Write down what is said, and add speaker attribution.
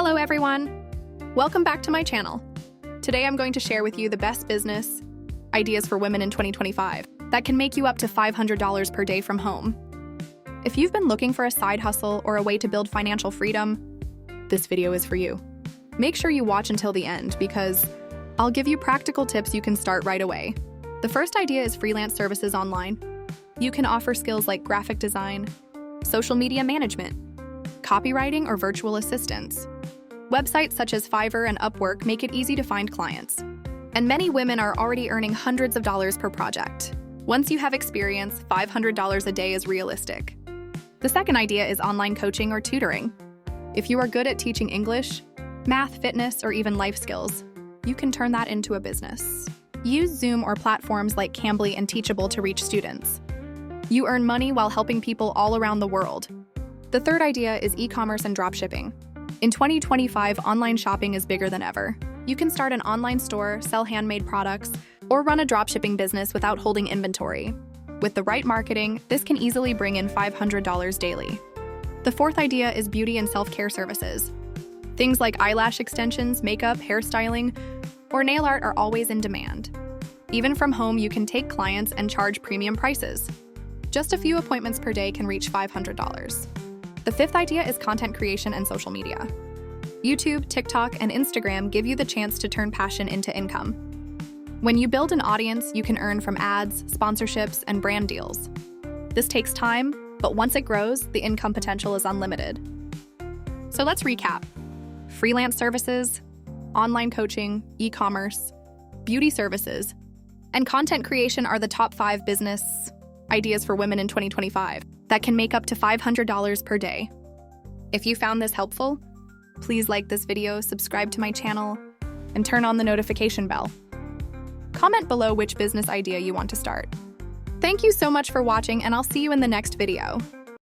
Speaker 1: Hello everyone! Welcome back to my channel. Today I'm going to share with you the best business ideas for women in 2025 that can make you up to $500 per day from home. If you've been looking for a side hustle or a way to build financial freedom, this video is for you. Make sure you watch until the end because I'll give you practical tips you can start right away. The first idea is freelance services online. You can offer skills like graphic design, social media management, copywriting, or virtual assistants. Websites such as Fiverr and Upwork make it easy to find clients. And many women are already earning hundreds of dollars per project. Once you have experience, $500 a day is realistic. The second idea is online coaching or tutoring. If you are good at teaching English, math, fitness, or even life skills, you can turn that into a business. Use Zoom or platforms like Cambly and Teachable to reach students. You earn money while helping people all around the world. The third idea is e-commerce and dropshipping. In 2025, online shopping is bigger than ever. You can start an online store, sell handmade products, or run a dropshipping business without holding inventory. With the right marketing, this can easily bring in $500 daily. The fourth idea is beauty and self-care services. Things like eyelash extensions, makeup, hairstyling, or nail art are always in demand. Even from home, you can take clients and charge premium prices. Just a few appointments per day can reach $500. The fifth idea is content creation and social media. YouTube, TikTok, and Instagram give you the chance to turn passion into income. When you build an audience, you can earn from ads, sponsorships, and brand deals. This takes time, but once it grows, the income potential is unlimited. So let's recap. Freelance services, online coaching, e-commerce, beauty services, and content creation are the top 5 business ideas for women in 2025 that can make up to $500 per day. If you found this helpful, please like this video, subscribe to my channel, and turn on the notification bell. Comment below which business idea you want to start. Thank you so much for watching, and I'll see you in the next video.